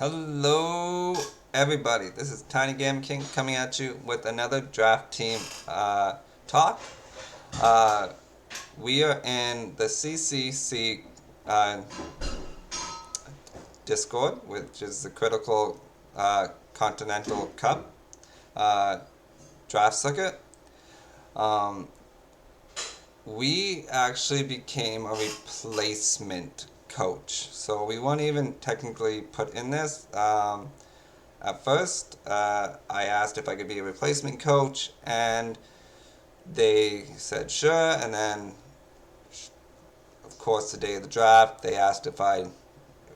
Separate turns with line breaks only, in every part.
Hello, everybody. This is Tiny Game King coming at you with another draft team talk. Uh, we are in the CCC uh, Discord, which is the Critical Continental Cup uh, draft circuit. Um, we actually became a replacement coach, so we weren't even technically put in this. At first, I asked if I could be a replacement coach, and they said sure. And then, of course, the day of the draft, they asked if I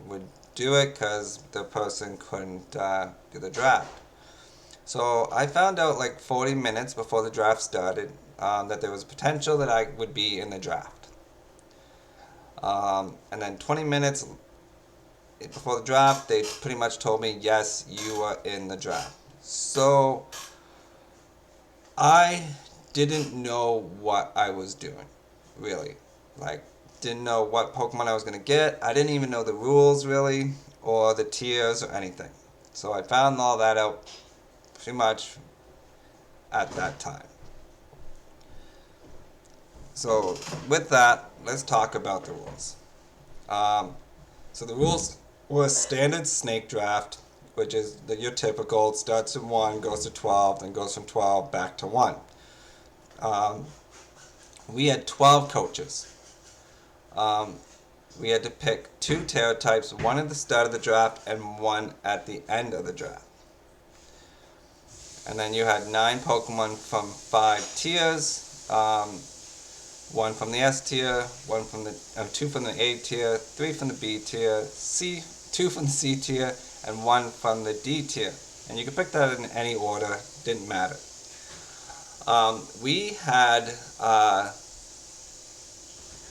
would do it because the person couldn't do the draft. So I found out like 40 minutes before the draft started that there was potential that I would be in the draft. And then 20 minutes before the draft, they pretty much told me, yes, you are in the draft. So I didn't know what I was doing, really. Like, didn't know what Pokemon I was going to get. I didn't even know the rules, really, or the tiers or anything. So I found all that out pretty much at that time. So with that, let's talk about the rules. So the rules were standard snake draft, which is your typical. It starts at 1, goes to 12, then goes from 12 back to 1. We had 12 coaches. We had to pick 2 Terra types, one at the start of the draft and one at the end of the draft. And then you had 9 Pokemon from 5 tiers, 1 from the S tier, 2 from the A tier, 3 from the B tier, 2 from the C tier, and 1 from the D tier. And you could pick that in any order, didn't matter. We had the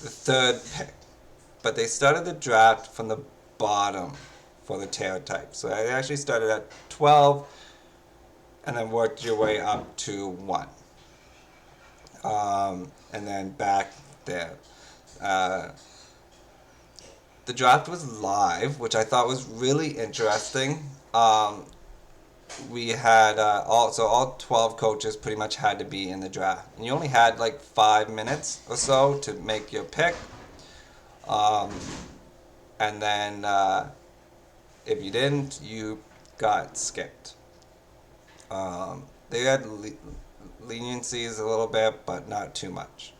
3rd pick, but they started the draft from the bottom for the Terra type. So they actually started at 12 and then worked your way up to 1. And then back there. The draft was live, which I thought was really interesting. We had all 12 coaches pretty much had to be in the draft, and you only had like 5 minutes or so to make your pick. And then if you didn't, you got skipped. They had leniencies a little bit, but not too much.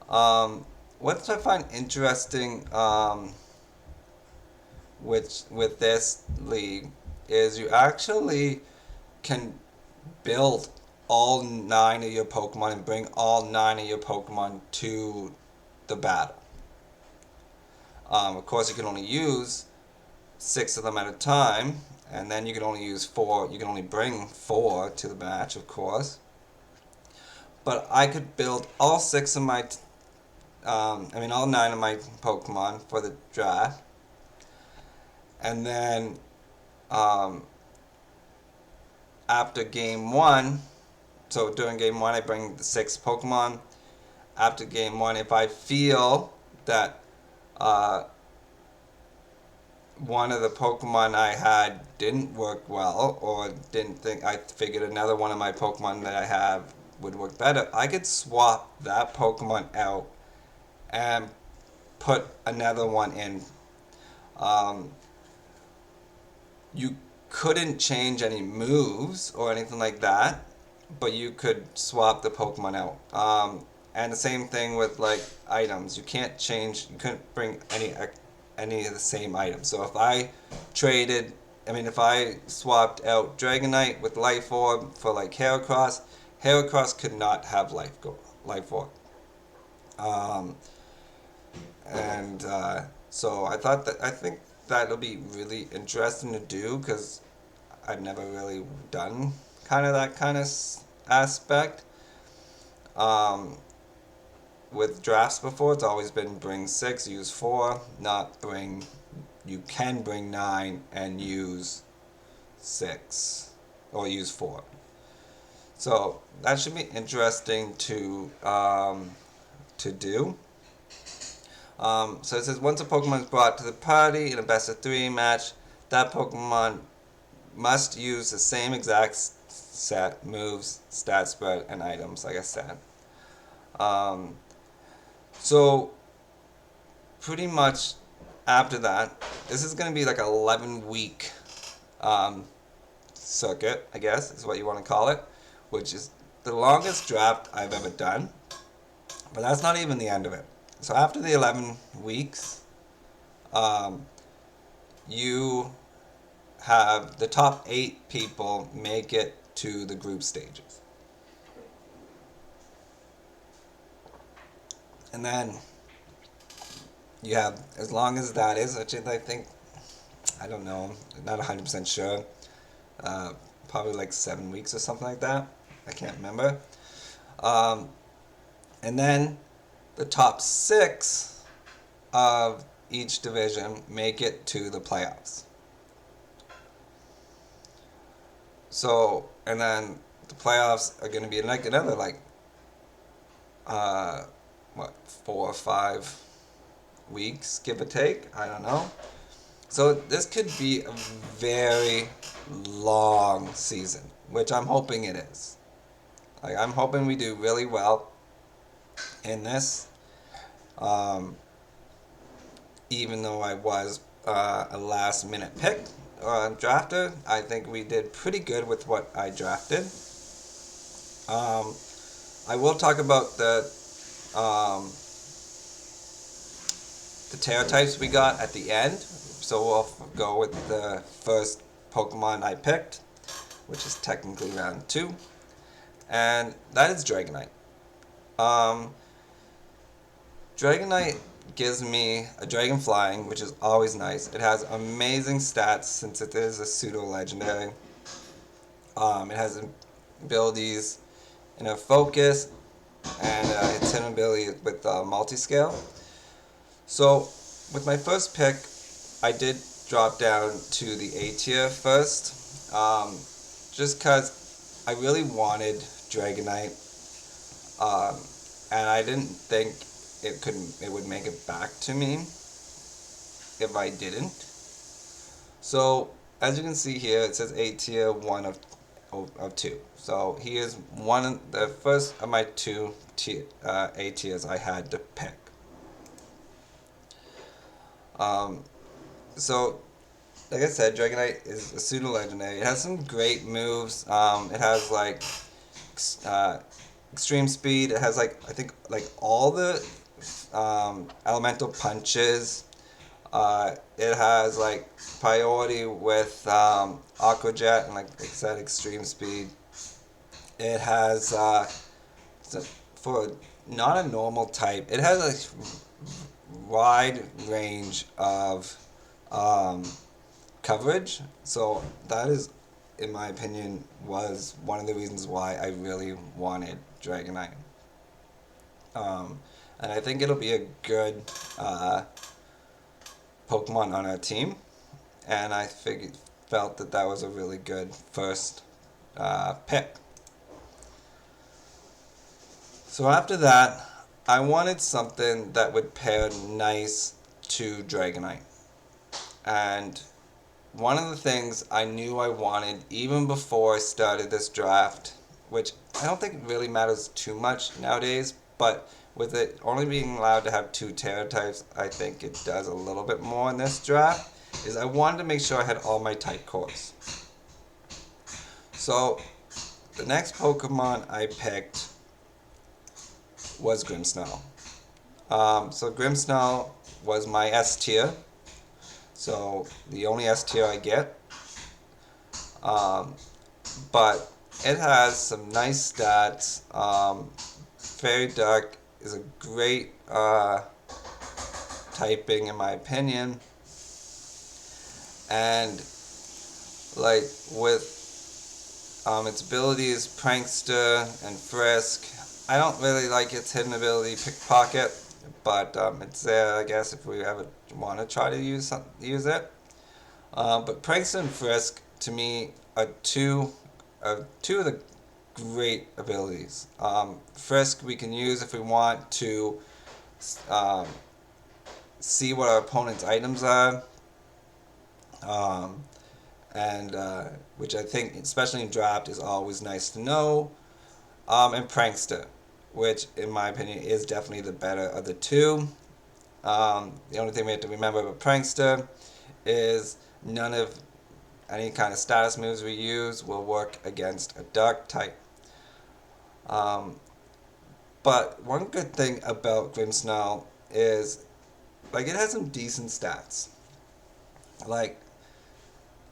What I find interesting with this league is you actually can build all 9 of your Pokemon and bring all 9 of your Pokemon to the battle. Of course, you can only use 6 of them at a time, and then you can only use 4. You can only bring 4 to the match, of course. But I could build all 6 of my, all 9 of my Pokemon for the draft, and then after game 1, so during game 1 I bring the 6 Pokemon. After game 1, if I feel that one of the Pokemon I had didn't work well, or didn't think, I figured another one of my Pokemon that I have would work better, I could swap that Pokemon out and put another one in. You couldn't change any moves or anything like that, but you could swap the Pokemon out. And the same thing with like items. You couldn't bring any of the same items. So if if I swapped out Dragonite with Life Orb for like Heracross could not have Life Orb. So I think that'll be really interesting to do because I've never really done that kind of aspect. With drafts before, it's always been bring 6, use 4, not bring. You can bring 9 and use 6, or use 4. So that should be interesting to do. So it says once a Pokemon is brought to the party in a best of 3 match, that Pokemon must use the same exact set moves, stat spread, and items, like I said. Um, so pretty much after that, this is going to be like an 11-week um, circuit, I guess is what you want to call it, which is the longest draft I've ever done. But that's not even the end of it. So after the 11 weeks, um, you have the top 8 people make it to the group stages. And then you have, as long as that is, which I think, I don't know, not 100% sure, uh, probably like 7 weeks or something like that. I can't remember. Um, and then the top 6 of each division make it to the playoffs. So, and then the playoffs are going to be like another uh, 4 or 5 weeks, give or take. I don't know. So this could be a very long season, which I'm hoping it is. Like, I'm hoping we do really well in this. Even though I was a last minute pick drafter, I think we did pretty good with what I drafted. I will talk about the Terra types we got at the end. So we'll go with the first Pokemon I picked, which is technically round 2, and that is Dragonite. Dragonite gives me a Dragon Flying, which is always nice. It has amazing stats since it is a pseudo legendary. It has abilities in a focus and its hidden ability with multi-scale. So with my first pick, I did drop down to the A tier first, just because I really wanted Dragonite, and I didn't think it would make it back to me if I didn't. So as you can see here, it says A tier 1 of 2. So he is the first of my 2 A tiers I had to pick. So like I said, Dragonite is a pseudo legendary. It has some great moves. It has like extreme speed. It has I think all the elemental punches. It has priority with Aqua Jet and like I said, extreme speed. It has for not a normal type. It has a wide range of coverage. So that is, in my opinion, was one of the reasons why I really wanted Dragonite. And I think it'll be a good Pokemon on our team. And I felt that was a really good first pick. So after that, I wanted something that would pair nice to Dragonite. And one of the things I knew I wanted even before I started this draft, which I don't think really matters too much nowadays, but with it only being allowed to have 2 Terra types, I think it does a little bit more in this draft, is I wanted to make sure I had all my type cores. So the next Pokemon I picked was Grimmsnarl. So Grimmsnarl was my S tier. So the only S tier I get. But it has some nice stats. Fairy Dark is a great typing in my opinion. And with its abilities, Prankster and Frisk, I don't really like its hidden ability, Pickpocket, but it's there, I guess, if we ever want to try to use it. But Prankster and Frisk, to me, are two of the great abilities. Frisk we can use if we want to see what our opponent's items are. um, and which I think, especially in draft, is always nice to know. And prankster, which in my opinion is definitely the better of the two. The only thing we have to remember about prankster is none of any kind of status moves we use will work against a dark type. Um, but one good thing about Grimmsnarl is like it has some decent stats. Like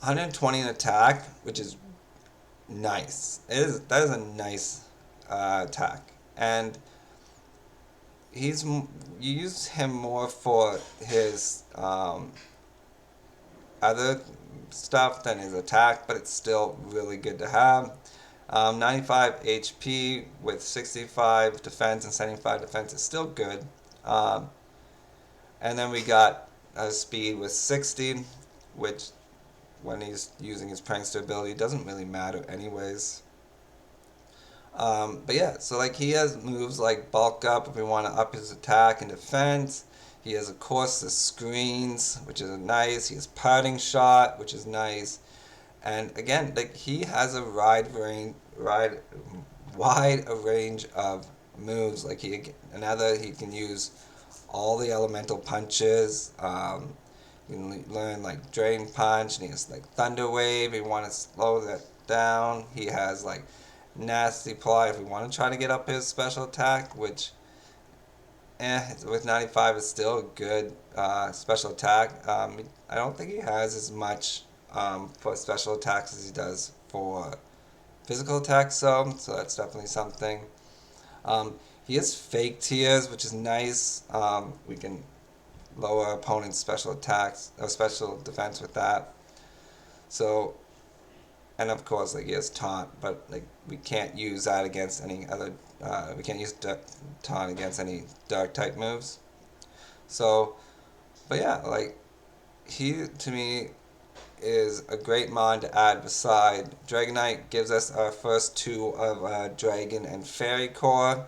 120 in attack, which is nice. That is a nice attack, and he's you use him more for his other stuff than his attack, but it's still really good to have. 95 HP with 65 defense and 75 defense is still good. Um, and then we got a speed with 60, which when he's using his prankster ability doesn't really matter anyways. But yeah, so like he has moves like bulk up if we want to up his attack and defense. He has of course the screens, which is nice. He has parting shot, which is nice. And again, like he has a wide a range of moves. Like he can use all the elemental punches. You can learn like drain punch, and he has like thunder wave. If you want to slow that down, he has like nasty ply if we want to try to get up his special attack, which with 95 is still a good special attack. I don't think he has as much for special attacks as he does for physical attacks, so that's definitely something. Um, he has fake tears, which is nice. We can lower opponent's special attacks or special defense with that. So, and of course, like he has taunt, but like we can't use that against any other. We can't use taunt against any dark type moves. So, but yeah, like he to me is a great mon to add beside Dragonite. Gives us our first two of Dragon and Fairy Core,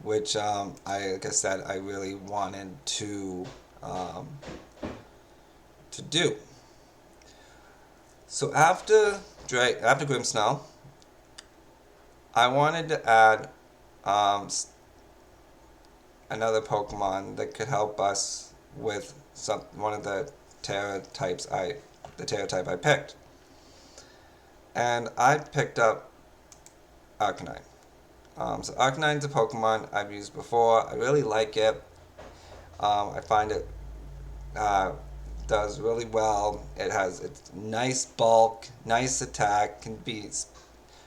which like I said, I really wanted um, to do. So after Grimmsnarl, I wanted to add another Pokemon that could help us with one of the Terra types the Terra type I picked, and I picked up Arcanine. So Arcanine's a Pokemon I've used before. I really like it. I find it does really well. It has its nice bulk, nice attack, can be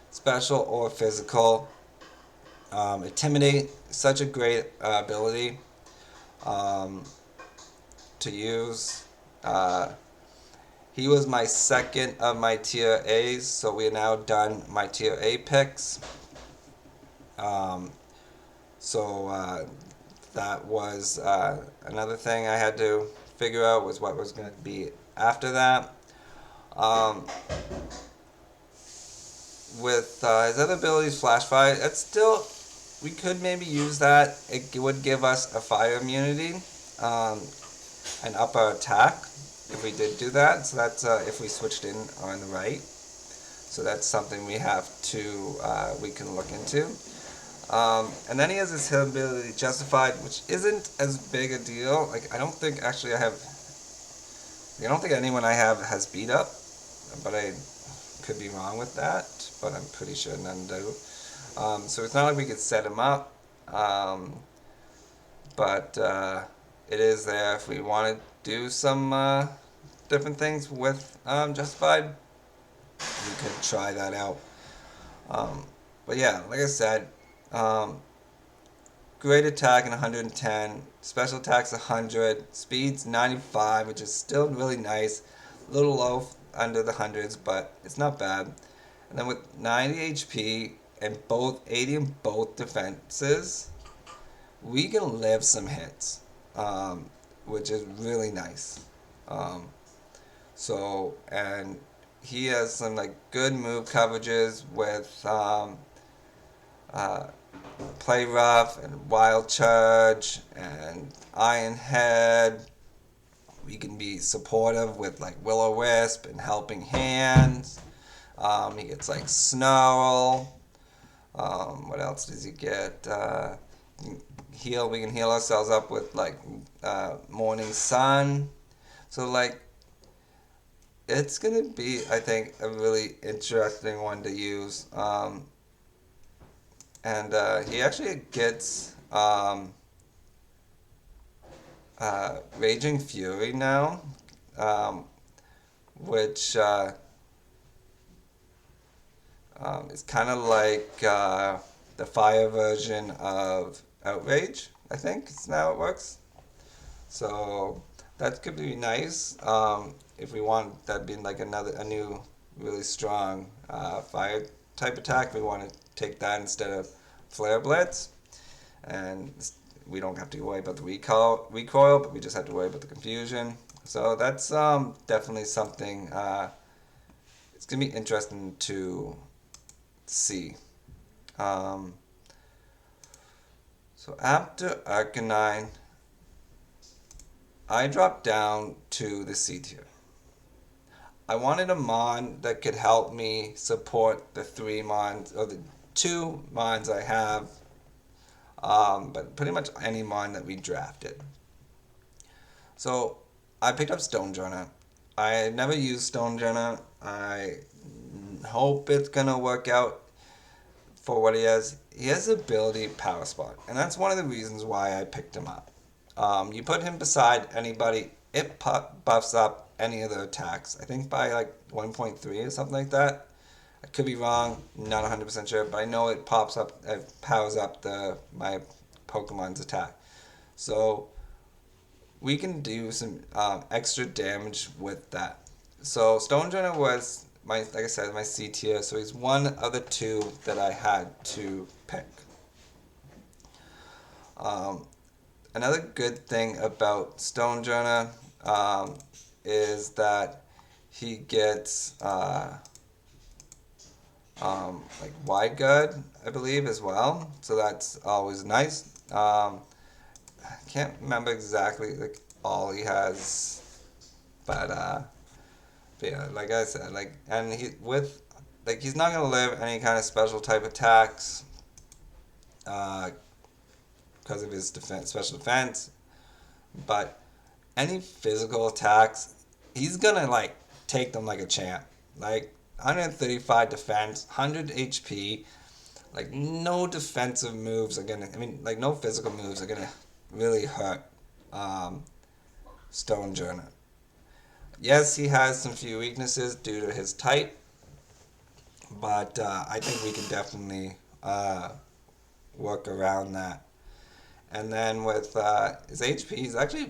special or physical. Intimidate, such a great ability to use. He was my second of my tier A's, so we are now done my tier A picks. Um, so that was another thing I had to figure out was what was going to be after that. Um, with his other abilities, Flash Fire, that's still, we could maybe use that. It would give us a fire immunity and up our attack if we did do that. So that's if we switched in on the right. So that's something we we can look into. And then he has his ability Justified, which isn't as big a deal. Like I don't think anyone I have has beat up, but I could be wrong with that. But I'm pretty sure none do. So it's not like we could set him up, but it is there if we want to do some different things with Justified. We could try that out. But yeah, like I said, great attack in 110, special attacks 100, speeds 95, which is still really nice. A little low under the hundreds, but it's not bad. And then with 90 HP and both 80 in both defenses, we can live some hits, which is really nice. And he has some like good move coverages with Play Rough and Wild Charge and Iron Head We can be supportive with like Will-O-Wisp and Helping Hands. He gets like Snarl. What else does he get? Heal. We can heal ourselves up with like Morning Sun. So like it's gonna be, I think, a really interesting one to use. And he actually gets Raging Fury now, um, which is kind of like the fire version of Outrage. I think it's now it works. So that could be nice if we want that being like a new really strong fire type attack. We want to take that instead of Flare Blitz, and we don't have to worry about the recoil, but we just have to worry about the confusion. So that's definitely something. It's gonna be interesting to see. Um, so after Arcanine, I dropped down to the C tier. I wanted a Mon that could help me support the three Mons, or the two Mons I have, but pretty much any Mon that we drafted. So I picked up Stonejourner. I never used Stonejourner. I hope it's gonna work out for what he has. He has the ability Power Spot, and that's one of the reasons why I picked him up. You put him beside anybody, it buffs up any of their attacks. I think by like 1.3 or something like that. I could be wrong, not 100% sure, but I know it powers up my Pokemon's attack. So we can do some extra damage with that. So Stonejourner was like I said, my C tier. So he's one of the two that I had to pick. Another good thing about Stonejourner is that he gets like Wide Guard, I believe, as well. So that's always nice. I can't remember exactly like all he has, but yeah, like I said, like and he's not gonna live any kind of special type attacks, because of his special defense, but any physical attacks, he's gonna like take them like a champ. Like 135 defense, 100 HP. Like no defensive moves are gonna. I mean, like no physical moves are gonna really hurt Stonejourner. Yes, he has some few weaknesses due to his type, but I think we can definitely work around that. And then with his HP, he's actually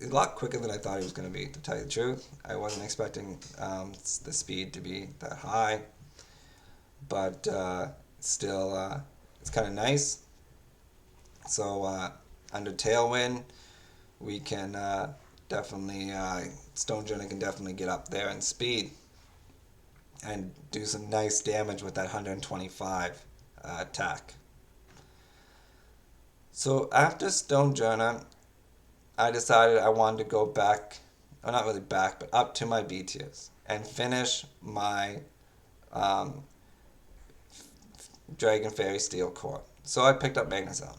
a lot quicker than I thought he was going to be, to tell you the truth. I wasn't expecting the speed to be that high, but still, it's kind of nice. So under Tailwind, we can definitely, Stonejourner can definitely get up there in speed and do some nice damage with that 125 attack. So after Stonejourner, I decided I wanted to go back, or not really back, but up to my B tiers and finish my Dragon Fairy Steel Core. So I picked up Magnezone.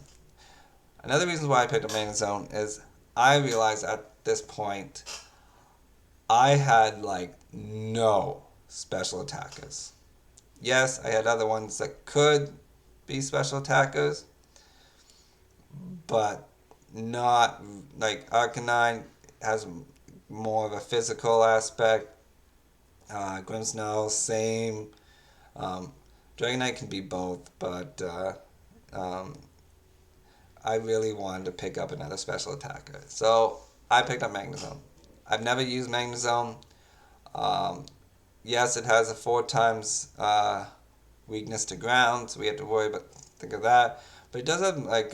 Another reason why I picked up Magnezone is I realized at this point I had like no special attackers. Yes, I had other ones that could be special attackers, but not like Arcanine has more of a physical aspect. Grimmsnarl, same. Dragonite can be both, but I really wanted to pick up another special attacker. So I picked up Magnezone. I've never used Magnezone. Yes, it has a 4 times weakness to ground, so we have to think of that. But it does have like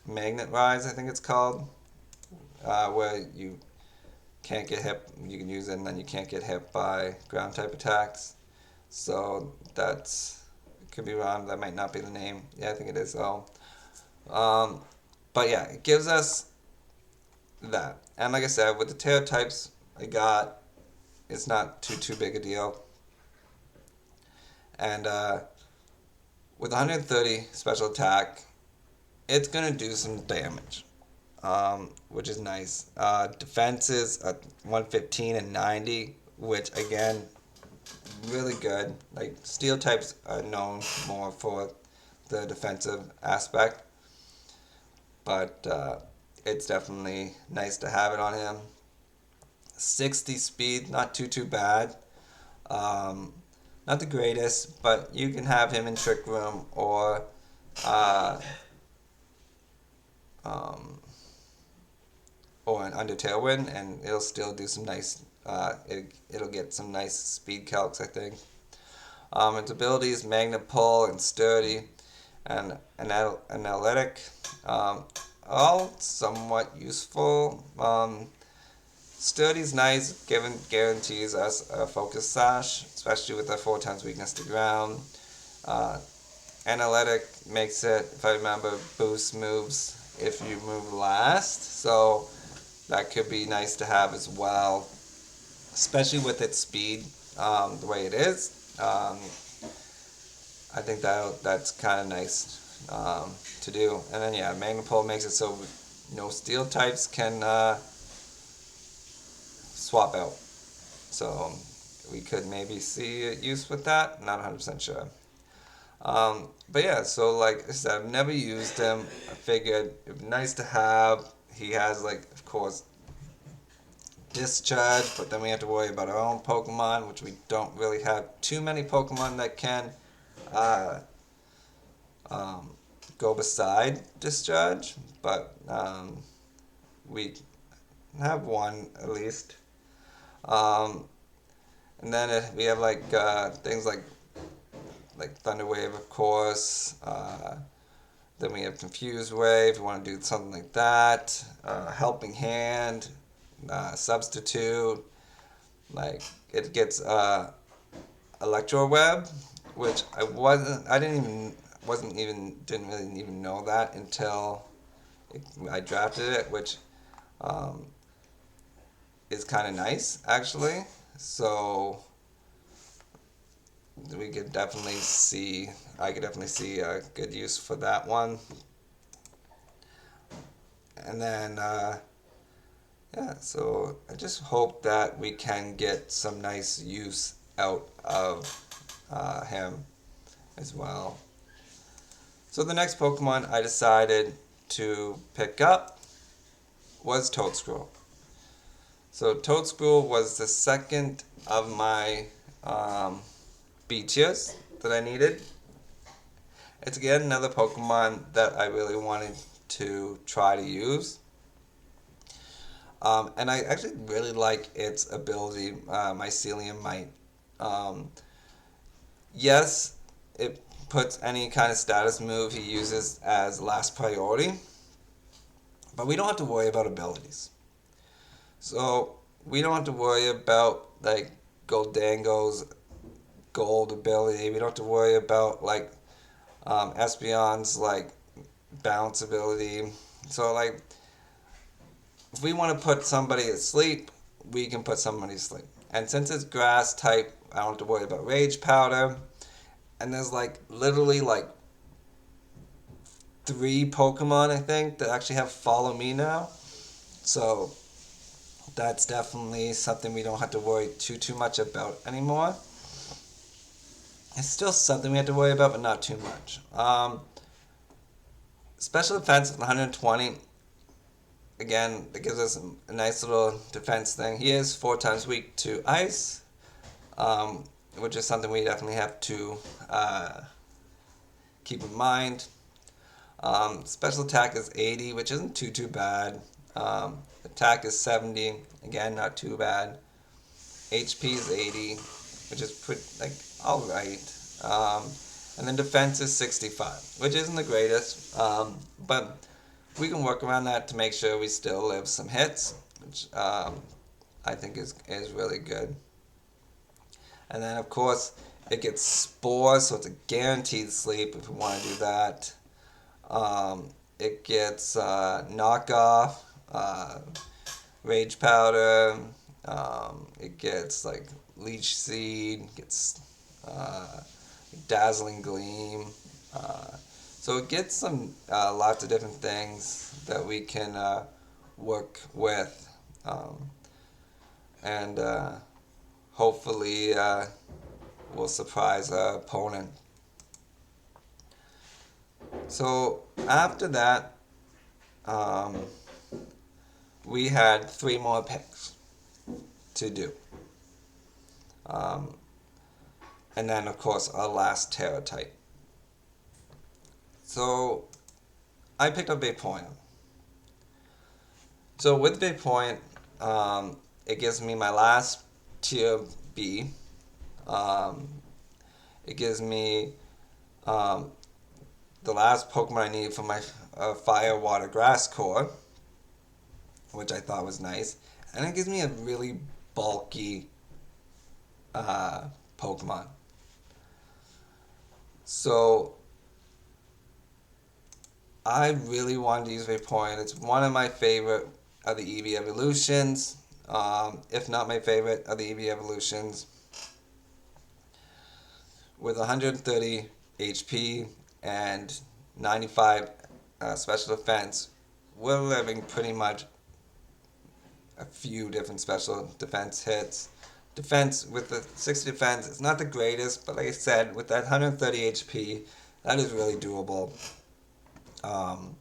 Magnet Rise, I think it's called, where you can't get hit. You can use it, and then you can't get hit by ground type attacks. So that's, it could be wrong. That might not be the name. Yeah, I think it is though. But yeah, it gives us that. And like I said, with the tail types I got, it's not too big a deal. And with 130 special attack, it's gonna do some damage, which is nice. Defense is 115 and 90, which again, really good. Like steel types are known more for the defensive aspect, but it's definitely nice to have it on him. 60 speed, not too bad. Um, Not the greatest, but you can have him in Trick Room uh, um, or an Under Tailwind, and it'll still do some nice. It'll get some nice speed calcs, I think. Its abilities: Magnet Pull and Sturdy, and Analytic. All somewhat useful. Sturdy's nice, given guarantees us a focus sash, especially with the 4 times weakness to ground. Uh, Analytic makes it, if I remember, boost moves if you move last, so that could be nice to have as well, especially with its speed, the way it is. I think that's kind of nice to do. And then yeah, Magnet Pull makes it so no steel types can swap out. So we could maybe see a use with that. Not 100% sure. But yeah, so like I said, I've never used him. I figured it'd be nice to have. He has, like, of course, Discharge, but then we have to worry about our own Pokemon, which we don't really have too many Pokemon that can uh, go beside Discharge, but we have one at least. And then we have like things like Thunder Wave, of course. Then we have Confuse Wave. We want to do something like that. Helping Hand, Substitute. Like it gets Electro Web, which didn't really even know that until I drafted it, which is kind of nice actually. So I could definitely see a good use for that one. And then yeah, so I just hope that we can get some nice use out of him as well. So the next Pokemon I decided to pick up was Toedscruel. So Toedscruel was the second of my B tiers that I needed. It's again another Pokemon that I really wanted to try to use. And I actually really like its ability, Mycelium Might. Yes, it puts any kind of status move he uses as last priority, but we don't have to worry about abilities. So we don't have to worry about like Goldango's gold ability. We don't have to worry about like Espeon's like bounce ability. So like if we want to put somebody to sleep, we can put somebody to sleep. And since it's grass type, I don't have to worry about Rage Powder. And there's like literally like 3 Pokemon I think that actually have Follow Me now. So that's definitely something we don't have to worry too much about anymore. It's still something we have to worry about, but not too much. Special defense of 120. Again, it gives us a nice little defense thing. He is 4 times weak to ice, which is something we definitely have to keep in mind. Special attack is 80, which isn't too bad. Attack is 70, again, not too bad. HP is 80, which is pretty, like, alright. And then defense is 65, which isn't the greatest, but we can work around that to make sure we still live some hits, which I think is really good. And then, of course, it gets Spores, so it's a guaranteed sleep if we want to do that. It gets Knockoff, rage powder. It gets like leech seed, gets dazzling gleam. So it gets some lots of different things that we can work with, and hopefully will surprise our opponent. So after that, um, we had 3 more picks to do. Um, and then, of course, our last terror type. So I picked up Bay Point. So with Bay Point, it gives me my last tier B. Um, it gives me um, the last Pokemon I need for my Fire, Water, Grass core, which I thought was nice. And it gives me a really bulky Pokemon. So I really wanted to use Vaporeon. It's one of my favorite of the EV evolutions, if not my favorite of the EV evolutions. With 130 HP and 95 special defense, we're living pretty much a few different special defense hits. Defense with the 60 defense, it's not the greatest, but like I said, with that 130 HP, that is really doable. Um,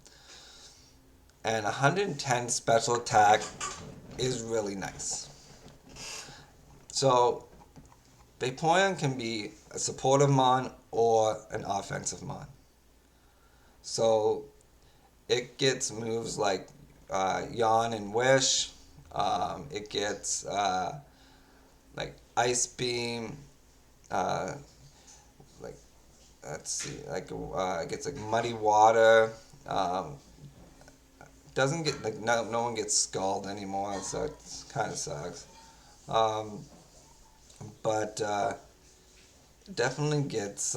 and 110 special attack is really nice. So Vaporeon can be a supportive mon or an offensive mon. So it gets moves like Yawn and Wish. It gets like Ice Beam. Like let's see, like it gets like Muddy Water. Doesn't get like no one gets Scald anymore, so it kind of sucks. Um, but definitely gets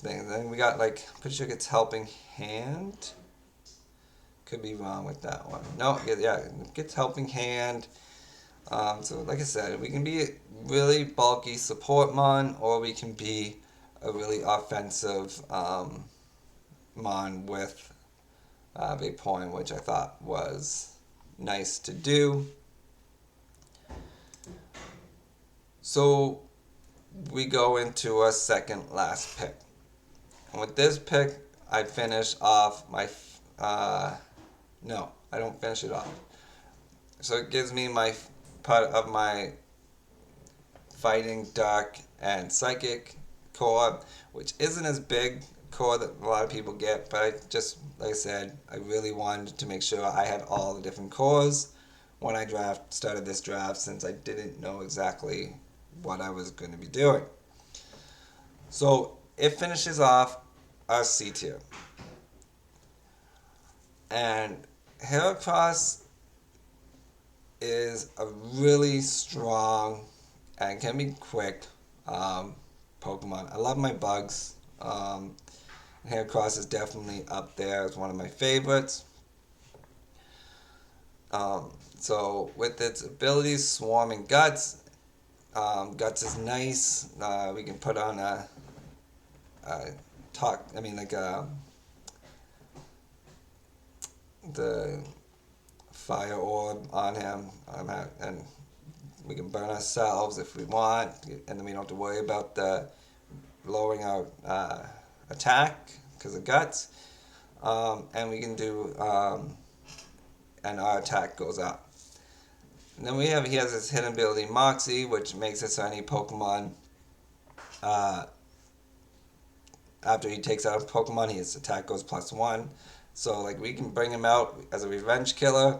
things. Then we got like pretty sure it gets Helping Hand. Could be wrong with that one. No, yeah, it gets Helping Hand. So like I said, we can be a really bulky support mon, or we can be a really offensive mon with Vaporeon, which I thought was nice to do. So we go into a second last pick. And with this pick, I finish off my. No, I don't finish it off. So it gives me my part of my Fighting, Dark, and Psychic core, which isn't as big core that a lot of people get, but I just, like I said, I really wanted to make sure I had all the different cores when I started this draft, since I didn't know exactly what I was going to be doing. So it finishes off our C tier. And Heracross is a really strong and can be quick Pokemon. I love my bugs. Heracross is definitely up there as one of my favorites. So with its abilities, Swarm and Guts, Guts is nice. We can put on the fire orb on him, and we can burn ourselves if we want, and then we don't have to worry about the lowering our attack because of Guts, and we can do and our attack goes up. And then he has his hidden ability Moxie, which makes it so any Pokemon after he takes out a Pokemon, his attack goes +1. So like we can bring him out as a revenge killer,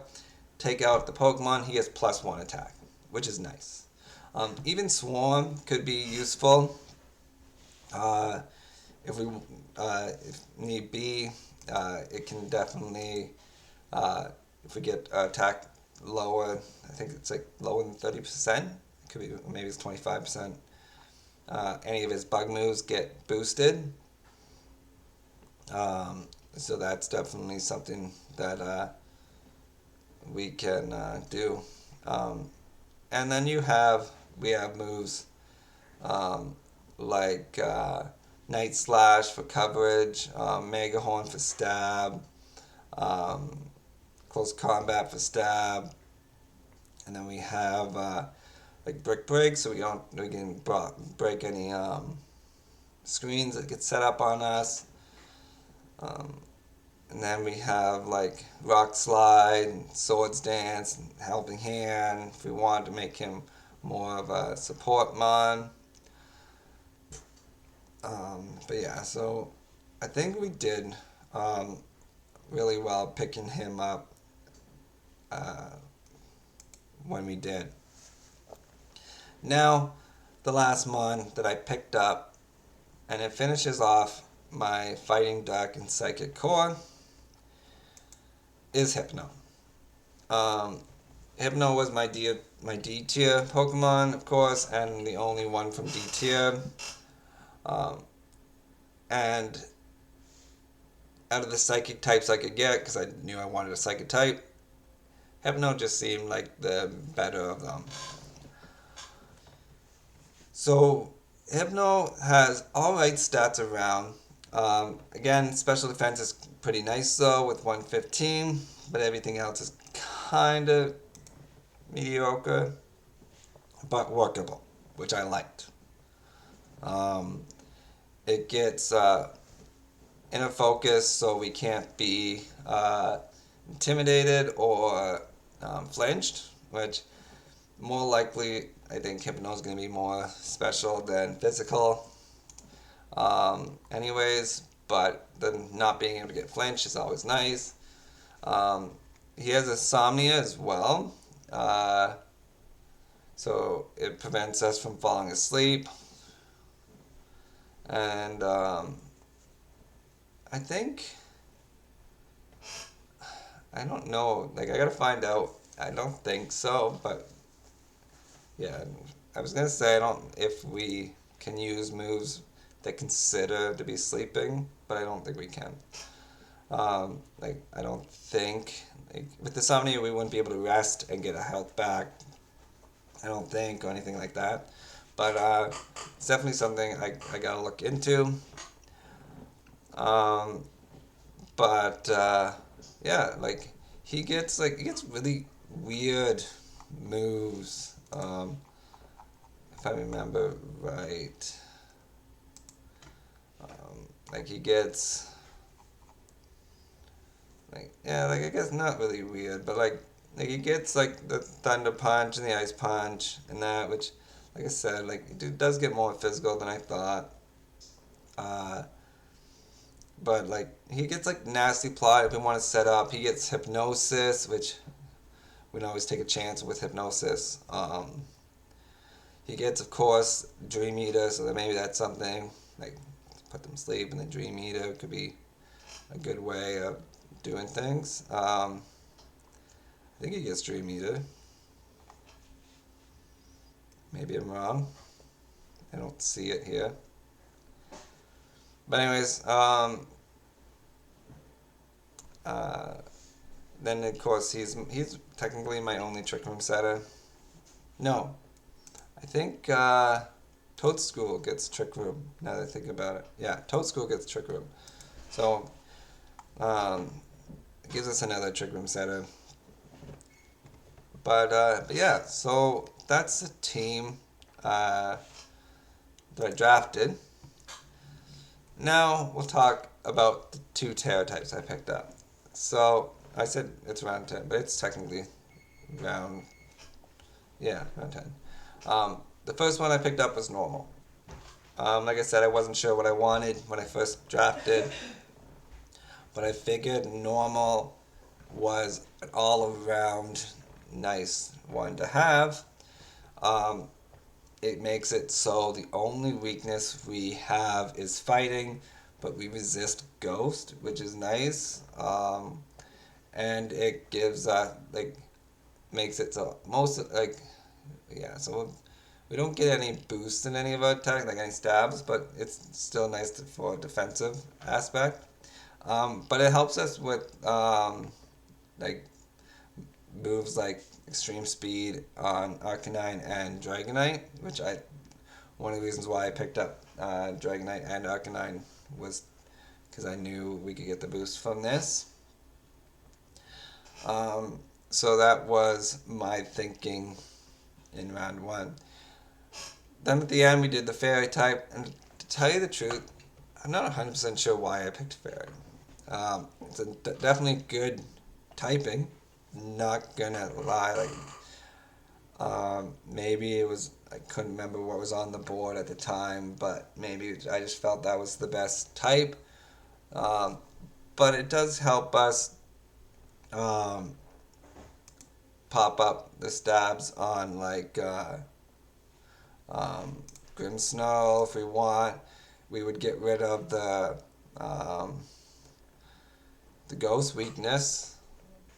take out the Pokemon, he gets +1 attack, which is nice. Even Swarm could be useful if need be. It can definitely, if we get attack lower, I think it's like lower than 30%. It could be, maybe it's 25%. Any of his bug moves get boosted. So that's definitely something that we can do. Um, and then we have moves um, like Night Slash for coverage, Megahorn for stab, um, Close Combat for stab, and then we have like Brick Break, so we can break any screens that get set up on us. Um, and then we have like Rock Slide, Swords Dance, and Helping Hand if we wanted to make him more of a support mon. But yeah, so I think we did um, really well picking him up uh, when we did. Now, the last mon that I picked up, and it finishes off my Fighting Dark and Psychic core, is Hypno. Um, Hypno was my D tier Pokemon, of course, and the only one from D tier. Um, and out of the psychic types I could get, because I knew I wanted a psychic type, Hypno just seemed like the better of them. So Hypno has alright stats around. Again, special defense is pretty nice though with 115, but everything else is kind of mediocre, but workable, which I liked. Um, it gets inner focus, so we can't be intimidated or flinched, which more likely I think Hypno is going to be more special than physical. Anyways, but the not being able to get flinched is always nice. Um, he has insomnia as well, so it prevents us from falling asleep. And I think I don't know. Like I gotta find out. I don't think so, but yeah, I was gonna say I don't if we can use moves that consider to be sleeping, but I don't think we can. Like I don't think like, with insomnia we wouldn't be able to rest and get a health back. I don't think or anything like that, but it's definitely something I gotta look into. Um, but yeah, like he gets really weird moves. If I remember right, like he gets like yeah, like I guess not really weird, but like he gets like the thunder punch and the ice punch and that, which like I said, like it does get more physical than I thought. Uh, but like he gets like nasty plot if we want to set up. He gets hypnosis, which we can always take a chance with hypnosis. He gets, of course, Dream Eater, so that maybe that's something like put them to sleep, and then Dream Eater could be a good way of doing things. I think he gets Dream Eater. Maybe I'm wrong. I don't see it here. But anyways, uh, then of course he's technically my only Trick Room setter. No, I think Toadstool gets Trick Room. Now that I think about it, yeah, Toadstool gets Trick Room. So um, it gives us another Trick Room setter. But yeah, so that's the team uh, that I drafted. Now we'll talk about the two Terra types I picked up. So I said it's round 10, but it's technically round, yeah, round 10. The first one I picked up was normal. Like I said, I wasn't sure what I wanted when I first drafted, but I figured normal was an all around nice one to have. Um, it makes it so the only weakness we have is fighting, but we resist ghost, which is nice. And it gives like makes it so most like yeah, so we don't get any boost in any of our attack, like any stabs, but it's still nice for a defensive aspect. But it helps us with like moves like extreme speed on Arcanine and Dragonite, which one of the reasons why I picked up Dragonite and Arcanine was because I knew we could get the boost from this. So that was my thinking in round 1. Then at the end we did the fairy type, and to tell you the truth, I'm not 100% sure why I picked fairy. It's definitely good typing, not gonna lie. Maybe it was, I couldn't remember what was on the board at the time, but maybe I just felt that was the best type. But it does help us pop up the stabs on Grimmsnarl if we want. We would get rid of the ghost weakness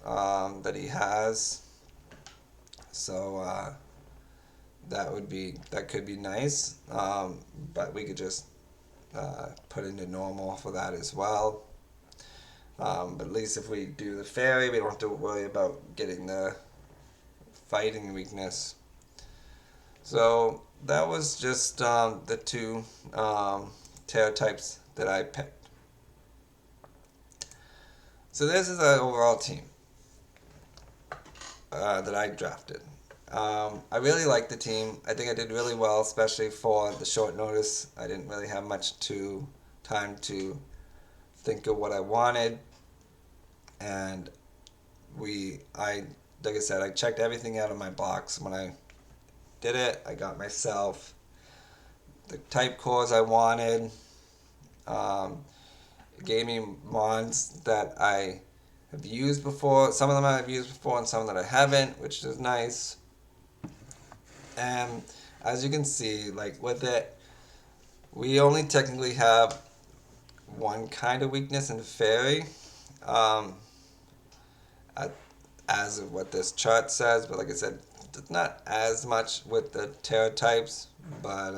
that he has. So that could be nice. But we could just put into normal for that as well. But at least if we do the fairy, we don't have to worry about getting the fighting weakness. So that was just the 2 Terra types that I picked. So this is our overall team that I drafted. I really like the team. I think I did really well, especially for the short notice. I didn't really have much time to think of what I wanted, and like I said, I checked everything out of my box when I did it. I got myself the type cores I wanted. It gave me mons that I have used before. Some of them I've used before and some that I haven't, which is nice. And as you can see, with it, we only technically have one kind of weakness in fairy, as of what this chart says. But like I said, it's not as much with the Terra types, but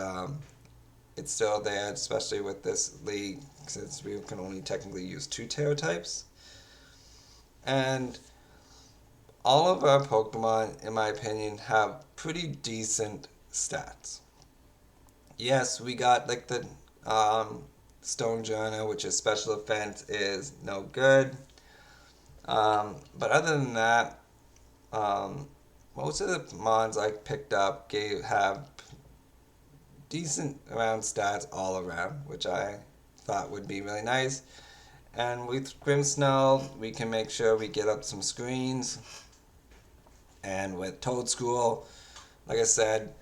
it's still there, especially with this league, since we can only technically use 2 Terra types. And all of our Pokemon, in my opinion, have pretty decent stats. Yes, we got the Stonejourner, which is special defense, is no good. But other than that, most of the mons I picked up have decent around stats all around, which I thought would be really nice. And with Grimmsnarl, we can make sure we get up some screens. And with Toadschool, like I said,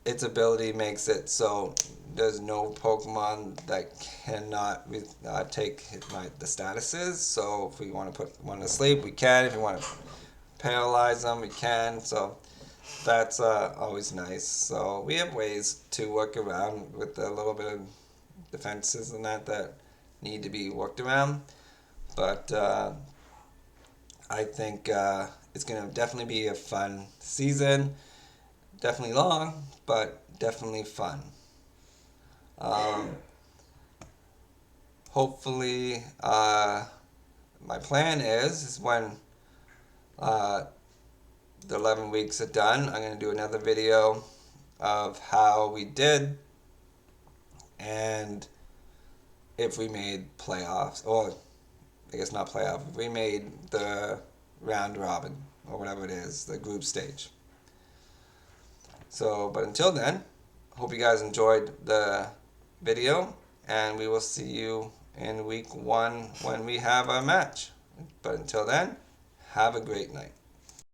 its ability makes it so there's no Pokemon that cannot take the statuses. So if we want to put one to sleep, we can. If we want to paralyze them, we can. So that's always nice. So we have ways to work around with a little bit of defenses and that need to be worked around. But I think it's going to definitely be a fun season. Definitely long, but definitely fun. Hopefully, my plan is when the 11 weeks are done, I'm going to do another video of how we did and if we made playoffs, or I guess not playoff, if we made the round robin or whatever it is, the group stage. So, but until then, hope you guys enjoyed the video, and we will see you in week 1 when we have our match. But until then, have a great night.